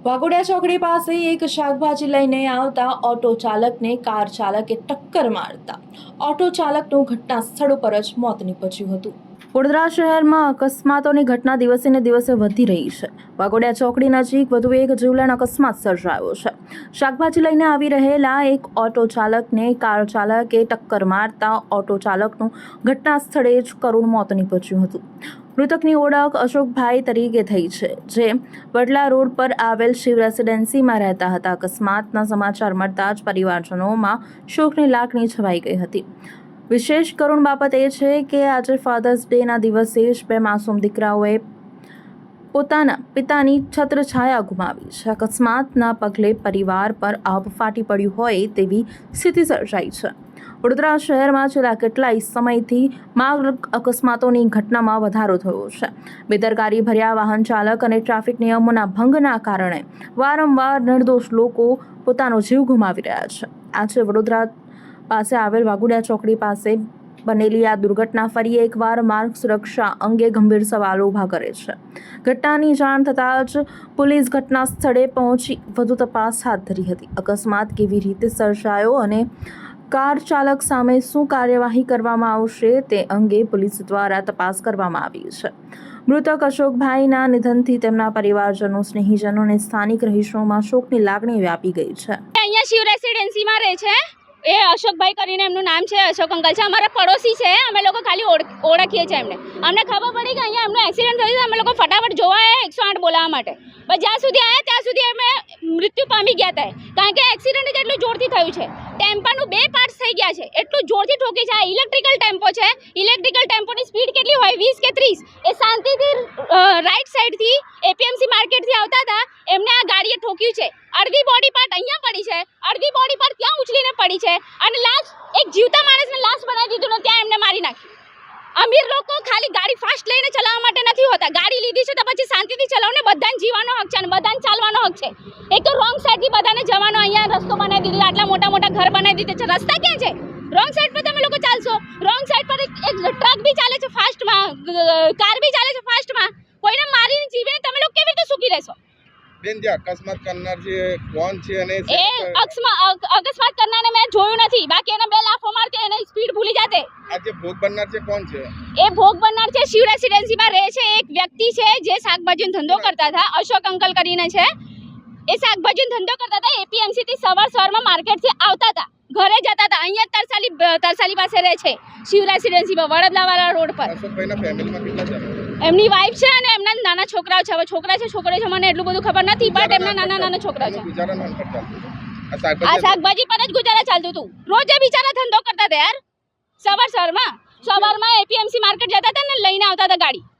વાઘોડિયા ચોકડી પાસે એક શાકભાજી લઈને આવતા ઓટો ચાલકને કાર ચાલકે ટક્કર મારતા ઓટો ચાલકનું ઘટના સ્થળ ઉપર જ મોત નીપજ્યું હતું। વડોદરા શહેરમાં અકસ્માતોની ઘટના દિવસે ને દિવસે વધી રહી છે। વાઘોડિયા ચોકડી નજીક વધુ એક જીવલેણ અકસ્માત સર્જાયો છે। શાકભાજી લઈને આવી રહેલા એક ઓટો ચાલકને કાર ચાલકે ટક્કર મારતા ઓટો ચાલકનું ઘટના સ્થળે જ કરુણ મોત નીપજ્યું હતું। મૃતકની ઓળખ અશોકભાઈ તરીકે થઈ છે, જે વડલા રોડ પર આવેલ શિવ રેસિડેન્સીમાં રહેતા હતા। અકસ્માતના સમાચાર મળતા જ પરિવારજનોમાં શોકની લાગણી છવાઈ ગઈ હતી। વિશેષ કરુણ બાબત એ છે કે આજે ફાધર્સ ડેના દિવસે જ બે માસૂમ દીકરાઓએ પોતાના પિતાની છત્રછાયા ગુમાવી છે। અકસ્માતના પગલે પરિવાર પર આભ ફાટી પડ્યું હોય તેવી સ્થિતિ સર્જાઈ છે। વડોદરા શહેરમાં છેલ્લા કેટલાય સમયથી માર્ગ અકસ્માતોની ઘટનામાં વધારો થયો છે। બેદરકારી ભર્યા વાહન ચાલક અને ટ્રાફિક નિયમોના ભંગના કારણે વારંવાર નિર્દોષ લોકો પોતાનો જીવ ગુમાવી રહ્યા છે। આજે વડોદરા પાસે આવેલ વાઘોડિયા ચોકડી પાસે બનેલી આ દુર્ઘટના ફરી એકવાર માર્ગ સુરક્ષા અંગે ગંભીર સવાલો ઊભા કરે છે। ઘટનાની જાણ થતાં જ પોલીસ ઘટના સ્થળે પહોંચી વધુ તપાસ હાથ ધરી હતી। અકસ્માત કેવી રીતે સર્જાયો અને કાર ચાલક સામે શું કાર્યવાહી કરવામાં આવશે તે અંગે પોલીસ દ્વારા તપાસ કરવામાં આવી છે। મૃતક અશોકભાઈના નિધનથી તેમના પરિવારજનો, સ્નેહીજનો અને સ્થાનિક રહીશોમાં શોકની લાગણી વ્યાપી ગઈ છે। અહીંયા શિવ રેસિડેન્સીમાં રહે છે એ અશોકભાઈ કરીને એમનું નામ છે, અશોક અંકલ છે, અમારા પડોશી છે। અમે લોકો ખાલી ઓળખીએ છીએ એમને। અમને ખબર પડી કે અહીંયા એમનું એક્સિડન્ટ થયું છે, અમે લોકો ફટાફટ જોવા આવ્યા 108 બોલાવવા માટે, પણ જ્યાં સુધી આવ્યા ત્યાં સુધી અમે મૃત્યુ પામી ગયા હતા, કારણ કે એક્સિડન્ટ જ એટલું જોરથી થયું છે। ટેમ્પાનું 2 પાર્ટ્સ થઈ ગયા છે, એટલું જોરથી ઠોકી છે। આ ઇલેક્ટ્રિકલ ટેમ્પો છે, ઇલેક્ટ્રિકલ ટેમ્પોની સ્પીડ કેટલી હોય 20 કે 30, એ શાંતિથી રાઈટ સાઈડથી એપીએમસી માર્કેટથી આવતા હતા, એમને આ ગાડીએ ઠોક્યું છે। અડધી બોડી પાર્ટ અહીંયા પડી છે, અડધી બોડી પાર્ટ ત્યાં ઉછળીને પડી છે, અને લાશ એક જીવતા માણસને લાશ બનાવી દીધું ને ત્યાં એમને મારી નાખી। અમીર લોકો ખાલી ગાડી ફાસ્ટ લઈને ચલાવવા માટે નથી હોતા, ગાડી લીધી છે તો પછી શાંતિથી ચલાવો ને। બધાને જીવવાનો હક છે અને બધાને ચાલવાનો હક છે। એક તો રોંગ સાઈડથી બધાને જવાનો અહીંયા રસ્તો બનાવી દીધો, આટલા મોટા મોટા ઘર બનાવી દીધા છે, રસ્તા ક્યાં છે? રોંગ સાઈડ પર તમે લોકો ચાલશો, રોંગ સાઈડ પર એક ટ્રક બી ચાલે છે ફાસ્ટમાં, કાર બી ચાલે છે ફાસ્ટમાં, કોઈને મારીને જીવીને તમે લોકો કેવી રીતે સુખી રહેશો? બેન, જે અકસ્માત કરનાર છે કોણ છે? અને એ અકસ્માત કરનારને મેં જોયું નથી, બાકી એને 2 લાફો મારતે એને સ્પીડ ભૂલી જાતે। આ જે ભોગ બનનાર છે કોણ છે? એ ભોગ બનનાર છે શિવ રેસિડેન્સીમાં રહે છે એક વ્યક્તિ છે, જે શાકભાજીનો ધંધો કરતા હતા, અશોક અંકલ કરીને છે। એ શાકભાજીનો ધંધો કરતા હતા, એપીએમસી થી સવારમાં માર્કેટથી આવતા હતા, ઘરે જતા હતા। અહીંયા તરસાલી પાસે રહે છે શિવ રેસિડેન્સીમાં, વડોદરાવાળા રોડ પર। અશોકભાઈના ફેમિલીમાં કેટલા જણા? એમની વાઈફ છે અને એમના નાના છોકરાઓ છે। હવે છોકરા છે છોકરી છે મને એટલું બધું ખબર નથી, બટ એમના નાના છોકરા છે। ગુજરાન નામ પર ચાલતું આ શાકભાજી પર જ ગુજારા ચાલતું હતું, રોજ બિચારા ધંધો કરતા હતા યાર। સવારમાં એપીએમસી માર્કેટ જતા હતા ને લઈને આવતા હતા ગાડી।